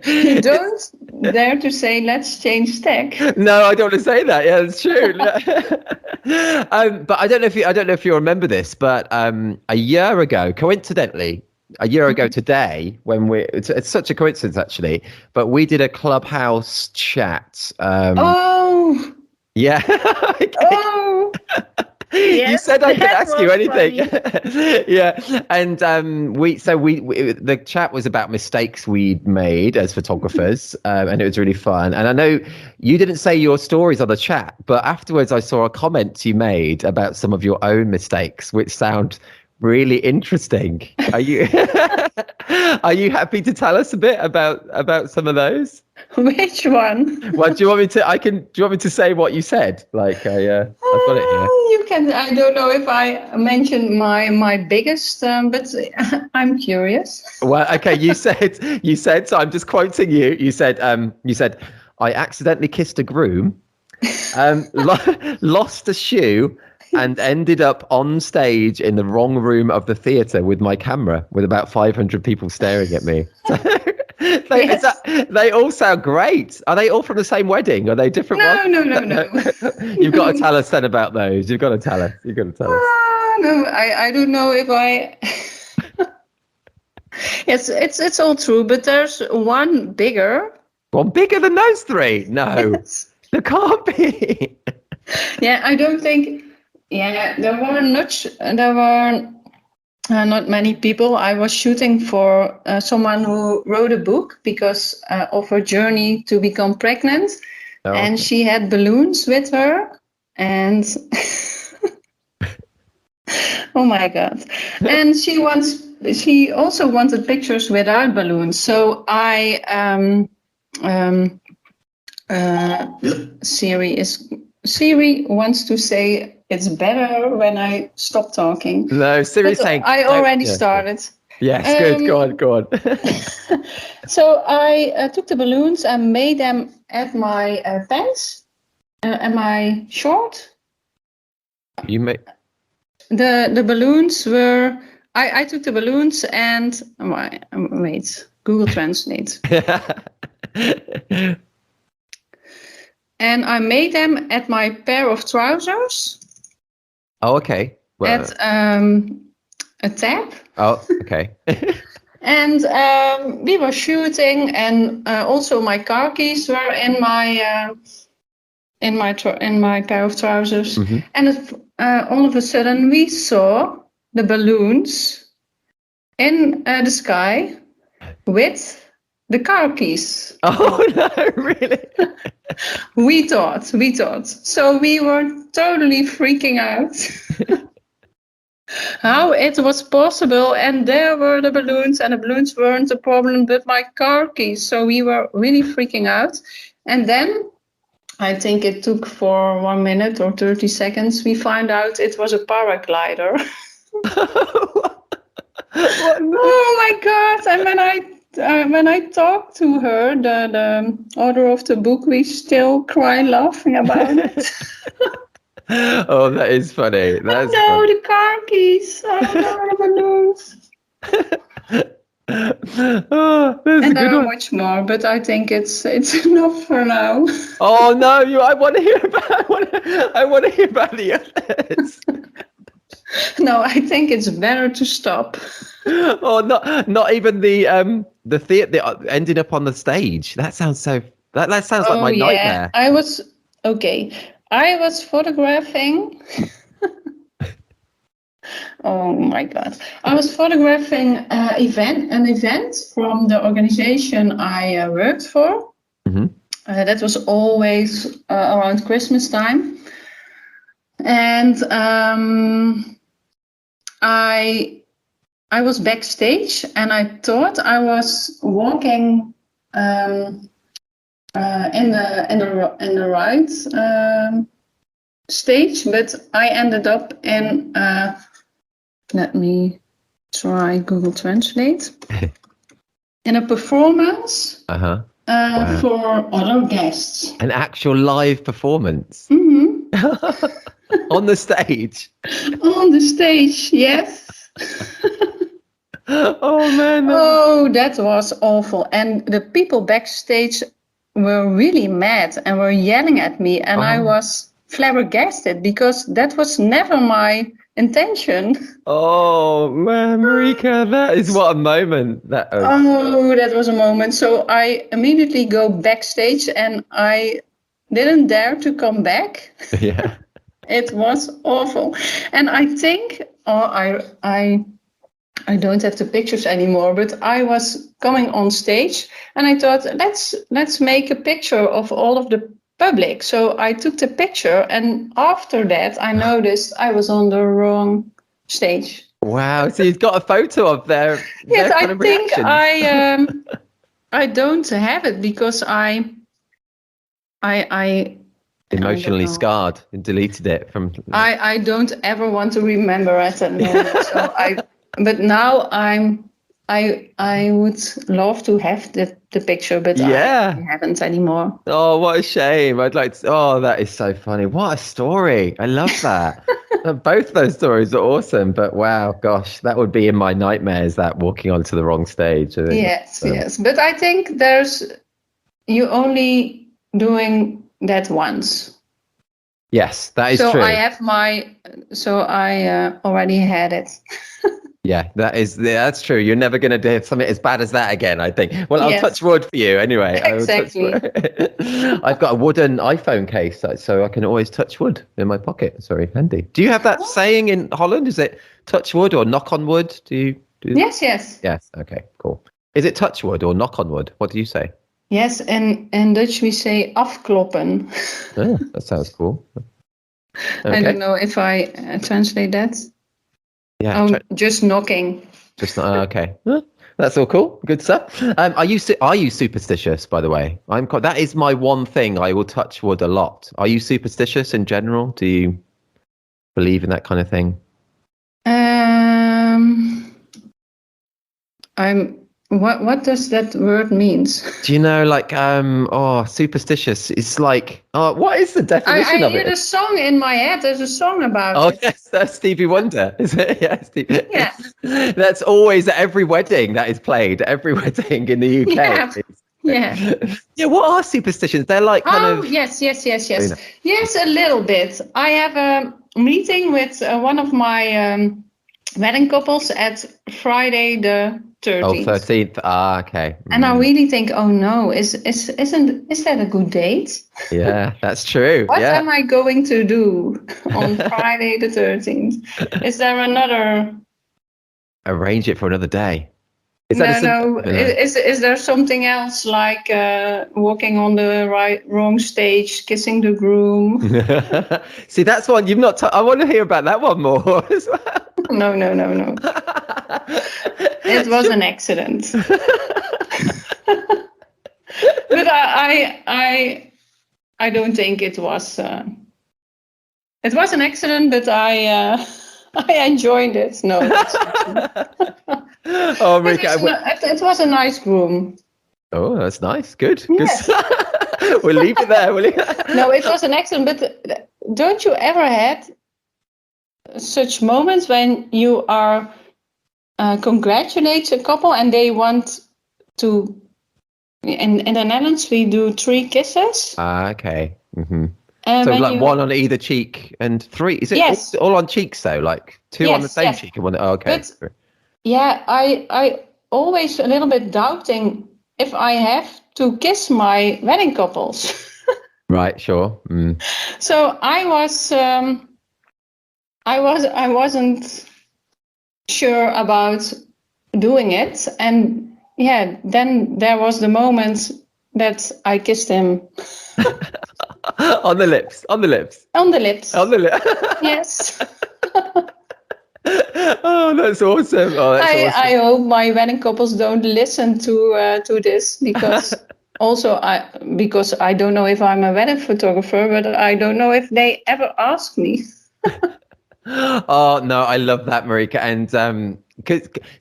You don't dare to say let's change tech. No, I don't want to say that. Yeah, it's true. But I don't know if you remember this, but a year ago, coincidentally, today, when it's such a coincidence actually, but we did a Clubhouse chat. Yeah. Oh. Yes, you said I could ask you anything. Yeah. And the chat was about mistakes we'd made as photographers, and it was really fun. And I know you didn't say your stories on the chat, but afterwards I saw a comment you made about some of your own mistakes, which sound really interesting. Are you happy to tell us a bit about some of those? Which one? Well, do you want me to say what you said? Like I've got it here. You can. I don't know if I mentioned my biggest, but I'm curious. Well, okay. You said. So I'm just quoting you. You said. I accidentally kissed a groom, lost a shoe, and ended up on stage in the wrong room of the theatre with my camera, with about 500 people staring at me. They all sound great. Are they all from the same wedding? Are they different ones? No. You've got to tell us then about those. You've got to tell us. No, I don't know if I. Yes, it's all true, but there's one bigger. One bigger than those three? No, yes. There can't be. Yeah, I don't think. Yeah, there were not many people. I was shooting for someone who wrote a book because of her journey to become pregnant. Oh, and okay. She had balloons with her. And oh my God. And she also wanted pictures without balloons. So Siri wants to say it's better when I stop talking. No, Siri's saying... I already started. Yes, good. Go on, go on. So I took the balloons and made them at my pants, at my short. You make. The balloons were. I took the balloons and wait, Google Translate. And I made them at my pair of trousers. Oh, okay. Well, at a tab. Oh, okay. And we were shooting, and also my car keys were in my pair of trousers. Mm-hmm. And all of a sudden, we saw the balloons in the sky with the car keys. Oh no, really? We thought. So we were totally freaking out. How it was possible, and there were the balloons, and the balloons weren't the problem, but my car keys. So we were really freaking out. And then I think it took for 1 minute or 30 seconds, we found out it was a paraglider. Oh my God. And when I talked to her, the author of the book, we still cry laughing about it. Oh, that is funny. That's the car keys. The balloons. Oh, that's And a there good are one. much more, but I think it's enough for now. Oh no, I want to hear about. I want to hear about the others. No, I think it's better to stop. Oh, not even the theater ending up on the stage. That sounds so. That sounds like my nightmare. I was photographing. Oh my God! I was photographing an event from the organization I worked for. Mm-hmm. That was always around Christmas time, and I was backstage, and I thought I was walking in the right stage, but I ended up in. Let me try Google Translate. In a performance Wow. for other guests. An actual live performance. Mm-hmm. On the stage. On the stage, yes. Oh man. Oh, that was awful. And the people backstage were really mad and were yelling at me, and I was flabbergasted because that was never my intention. Oh man, Marieke, that is what a moment. That was a moment. So I immediately go backstage, and I didn't dare to come back. Yeah. It was awful. And I think I don't have the pictures anymore, but I was coming on stage and I thought, let's make a picture of all of the public. So I took the picture, and after that I noticed I was on the wrong stage. Wow. So you've got a photo of their Yes, kind I of think reaction. I don't have it because I Emotionally scarred and deleted it from. I don't ever want to remember at that moment. So but now I would love to have the picture, but Yeah. I haven't anymore. Oh, what a shame. I'd like to. Oh, that is so funny. What a story. I love that. Both those stories are awesome, but wow, gosh, that would be in my nightmares, that walking onto the wrong stage. I think. Yes. But I think you only doing that once. Yes, that is true. So I already had it. Yeah, that's true. You're never going to do something as bad as that again, I think. Well, I'll Yes. touch wood for you anyway. Exactly. I've got a wooden iPhone case, so I can always touch wood in my pocket. It's very handy. Do you have that saying in Holland? Is it touch wood or knock on wood? Do you? Yes. Yes. Okay, cool. Is it touch wood or knock on wood? What do you say? Yes, in Dutch we say afkloppen. Oh, that sounds cool. Okay. I don't know if I translate that. Yeah. Just knocking. Just okay. That's all cool. Good stuff. Are you superstitious, by the way? That is my one thing. I will touch wood a lot. Are you superstitious in general? Do you believe in that kind of thing? What does that word means? Do you know, like, superstitious? It's like, what is the definition I of hear it? the song in my head. There's a song about Oh, it. yes, that's Stevie Wonder, is it? Yeah, Yeah. That's always at every wedding that is played. Every wedding in the UK. Yeah. Yeah. Yeah. What are superstitions? They're like kind Oh, of. yes. You know. Yes, a little bit. I have a meeting with one of my wedding couples at Friday the Oh, 13th. 13th. Ah, okay. And I really think, oh no, is that a good date? Yeah, that's true. What Yeah. am I going to do on Friday the 13th? Is there another? Arrange it for another day. Is that No. Is there something else like walking on the wrong stage, kissing the groom? See, that's one you've not. I want to hear about that one more as well. No. It was an accident. But I don't think it was. It was an accident, but I enjoyed it. No. Oh, Marieke, It was a nice groom. oh, that's nice. Good. Yes. Good. We'll leave it there. Will you? No, it was an accident. But don't you ever had such moments when you are congratulate a couple and they want to? In the Netherlands, we do 3 kisses. Okay. Mm-hmm. And So like one on either cheek and 3. Is it Yes. all on cheeks though? Like 2 on the Yes, same yes. cheek and one. Oh, okay. But yeah, I always a little bit doubting if I have to kiss my wedding couples. Right. Sure. Mm. So I wasn't sure about doing it, and yeah, then there was the moment that I kissed him On the lips. On the lips. on the lips. On the lips. Yes. Oh, that's awesome. Oh, that's awesome. I hope my wedding couples don't listen to this because because I don't know if I'm a wedding photographer, but I don't know if they ever ask me. Oh no, I love that, Marieke. And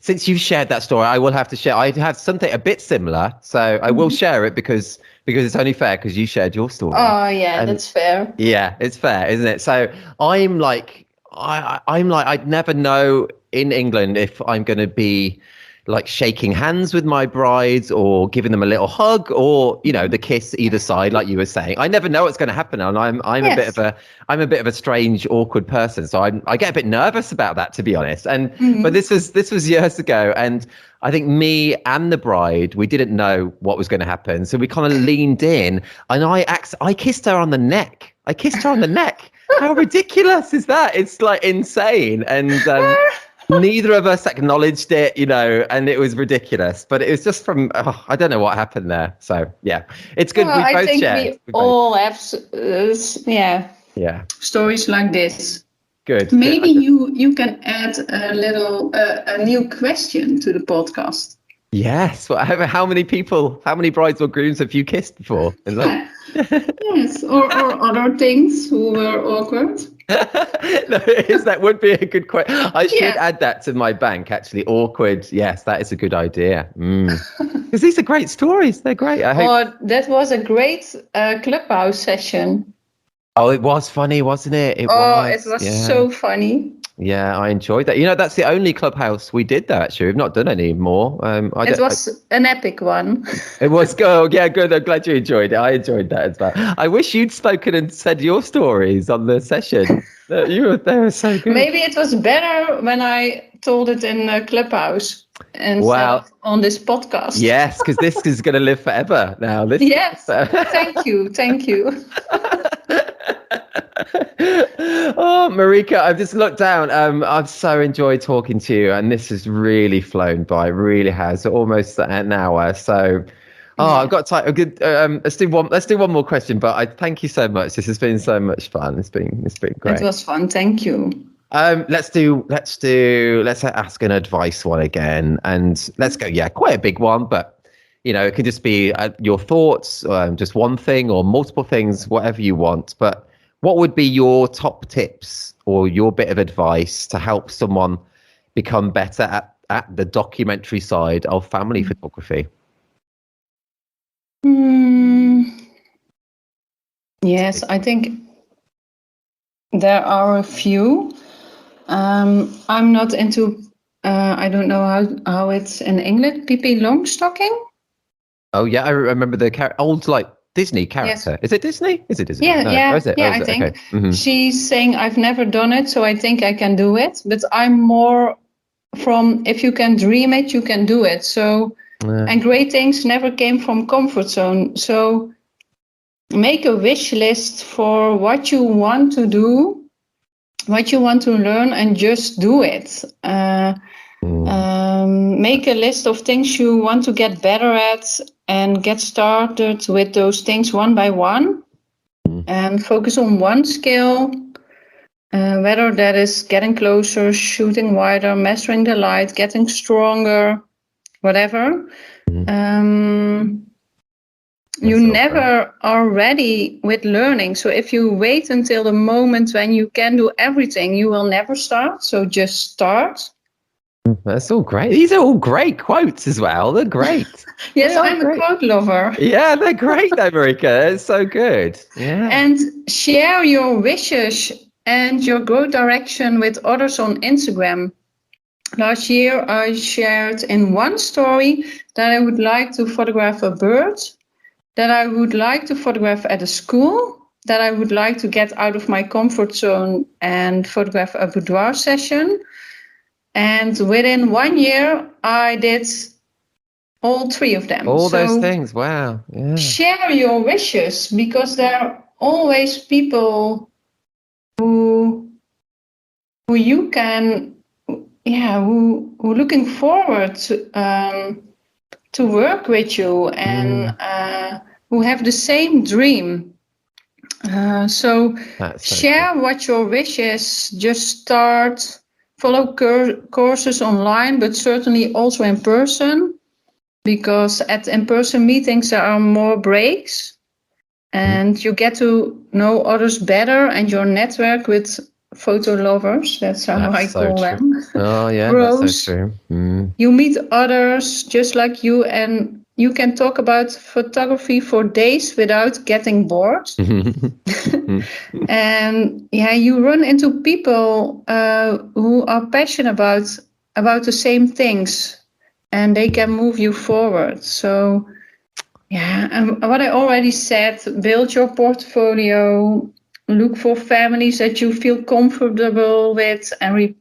since you've shared that story, I will have to share. I have something a bit similar, so I will share it because it's only fair because you shared your story. Oh yeah, that's fair. Yeah, it's fair, isn't it? So I'm like, I'd never know in England if I'm going to be like shaking hands with my brides or giving them a little hug or, you know, the kiss either side, like you were saying. I never know what's going to happen. And I'm Yes. a bit of a strange, awkward person. So I get a bit nervous about that, to be honest. And, but this was years ago. And I think me and the bride, we didn't know what was going to happen. So we kind of leaned in and I kissed her on the neck. I kissed her on the neck. How ridiculous is that? It's like insane. And neither of us acknowledged it, you know, and it was ridiculous. But it was just from, I don't know what happened there. So, yeah, it's good. Well, We both I think shared. we all have Yeah, stories like this. good. Maybe you can add a new question to the podcast. Yes. Well, how many brides or grooms have you kissed before? Is that... Yes, or other things who were awkward. No, that would be a good question. I should add that to my bank, actually. Awkward. Yes, that is a good idea. Because these are great stories. They're great. I hope. Oh, that was a great clubhouse session. Oh, it was funny, wasn't it? It was so funny. Yeah, I enjoyed that. You know, that's the only clubhouse we did that, actually. We've not done any more. It was an epic one. It was good. Yeah, good. I'm glad you enjoyed it. I enjoyed that as well. I wish you'd spoken and said your stories on the session. They were so good. Maybe it was better when I told it in the clubhouse and on this podcast. Yes, because this is going to live forever now. Yes. Thank you. Oh, Marieke, I've just looked down. I've so enjoyed talking to you, and this has really flown by. It really has, almost an hour. So, I've got time. Good. Let's do one more question. But I thank you so much. This has been so much fun. It's been great. It was fun. Thank you. Let's ask an advice one again, and let's go. Yeah, quite a big one, but you know, it can just be your thoughts, just one thing or multiple things, whatever you want. But what would be your top tips or your bit of advice to help someone become better at the documentary side of family photography? Yes, I think there are a few. I'm not into, I don't know how it's in English, Pippi Longstocking. Oh yeah, I remember the old like Disney character. Yes. Is it Disney? Is it Disney? Yeah, No. yeah, Or is it? yeah. Or is I it? think Okay. Mm-hmm. she's saying I've never done it, so I think I can do it. But I'm more from if you can dream it, you can do it. So, and great things never came from comfort zone. So, make a wish list for what you want to do, what you want to learn, and just do it. Make a list of things you want to get better at and get started with those things one by one. And focus on one skill, whether that is getting closer, shooting wider, measuring the light, getting stronger, whatever. You never are ready with learning. So if you wait until the moment when you can do everything, you will never start. So just start. That's all great. These are all great quotes as well. They're great. Yes, I'm a quote lover. Yeah, they're great, though, Marieke. It's so good. Yeah. And share your wishes and your growth direction with others on Instagram. Last year, I shared in one story that I would like to photograph a bird, that I would like to photograph at a school, that I would like to get out of my comfort zone and photograph a boudoir session. And within 1 year, I did all three of them. All those things. Wow. Yeah. Share your wishes, because there are always people who you can, who looking forward to work with you and who have the same dream. So share what your wish is. Just start, follow courses online, but certainly also in person, because at in-person meetings there are more breaks and you get to know others better and your network with photo lovers. That's how I call them. Oh, yeah, grows. that's so true. You meet others just like you, and you can talk about photography for days without getting bored. And you run into people who are passionate about the same things, and they can move you forward. So, and what I already said, build your portfolio, look for families that you feel comfortable with, and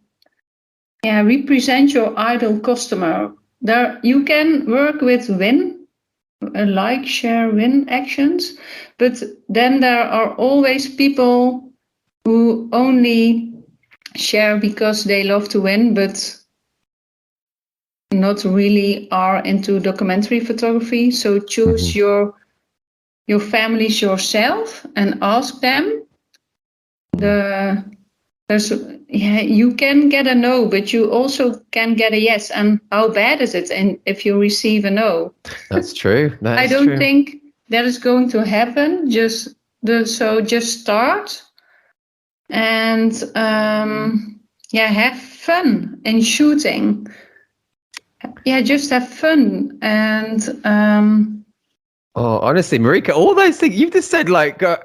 represent your ideal customer. There, you can work with like, share, win actions, but then there are always people who only share because they love to win, but not really are into documentary photography. So choose your families yourself and ask them. You can get a no, but you also can get a yes. And how bad is it? And if you receive a no, that's true. I don't think that is going to happen. Just start and have fun in shooting. Just have fun. And honestly, Marieke, all those things you've just said,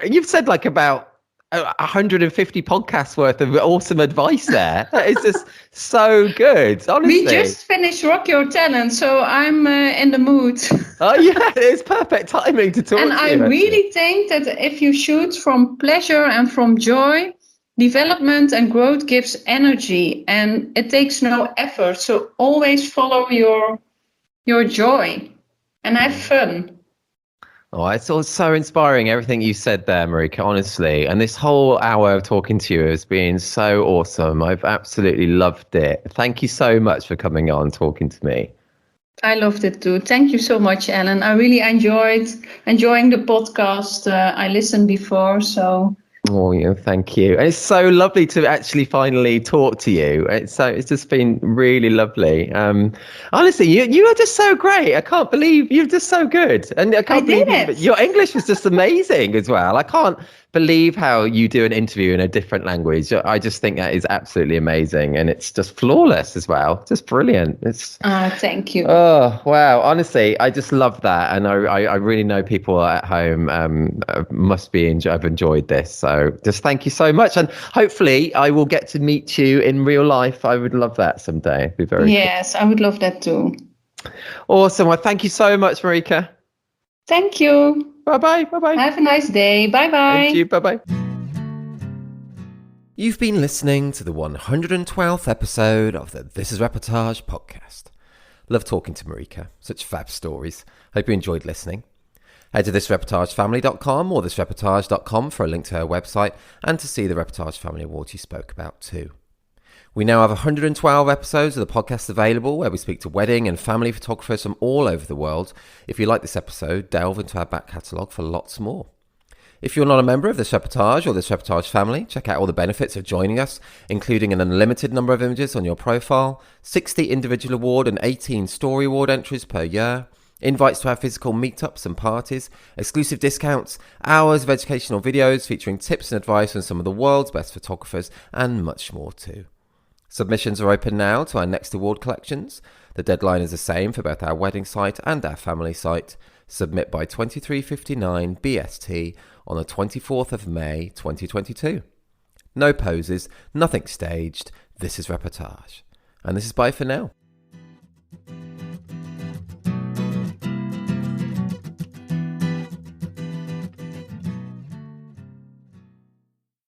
you've said about 150 podcasts worth of awesome advice there. That is just so good. Honestly, we just finished Rock Your Talent, so I'm in the mood. Oh yeah, it's perfect timing to talk to you. And I really think that if you shoot from pleasure and from joy, development and growth gives energy, and it takes no effort. So always follow your joy and have fun. Oh, it's all so inspiring, everything you said there, Marieke, honestly. And this whole hour of talking to you has been so awesome. I've absolutely loved it. Thank you so much for coming on and talking to me. I loved it too. Thank you so much, Ellen. I really enjoying the podcast. I listened before, so Oh, yeah, thank you. And it's so lovely to actually finally talk to you. It's just been really lovely. Honestly, you are just so great. I can't believe you're just so good, and I I can't did believe it. your English is just amazing as well. I can't believe how you do an interview in a different language. I just think that is absolutely amazing, and it's just flawless as well. Just brilliant. It's Thank you. Oh, wow. Honestly, I just love that. And I really know people at home must be have enjoyed this. So just thank you so much. And hopefully I will get to meet you in real life. I would love that someday. It'd be very cool. Yes, I would love that too. Awesome. Well, thank you so much, Marieke. Thank you. Bye-bye. Bye-bye. Have a nice day. Bye-bye. And you. Bye-bye. You've been listening to the 112th episode of the This is Reportage podcast. Love talking to Marieke. Such fab stories. Hope you enjoyed listening. Head to thisreportagefamily.com or thisreportage.com for a link to her website and to see the Reportage Family Awards you spoke about too. We now have 112 episodes of the podcast available where we speak to wedding and family photographers from all over the world. If you like this episode, delve into our back catalogue for lots more. If you're not a member of This Reportage or This Reportage family, check out all the benefits of joining us, including an unlimited number of images on your profile, 60 individual award and 18 story award entries per year, invites to our physical meetups and parties, exclusive discounts, hours of educational videos featuring tips and advice from some of the world's best photographers, and much more too. Submissions are open now to our next award collections. The deadline is the same for both our wedding site and our family site. Submit by 23:59 BST on the 24th of May 2022. No poses, nothing staged. This is Reportage. And this is bye for now.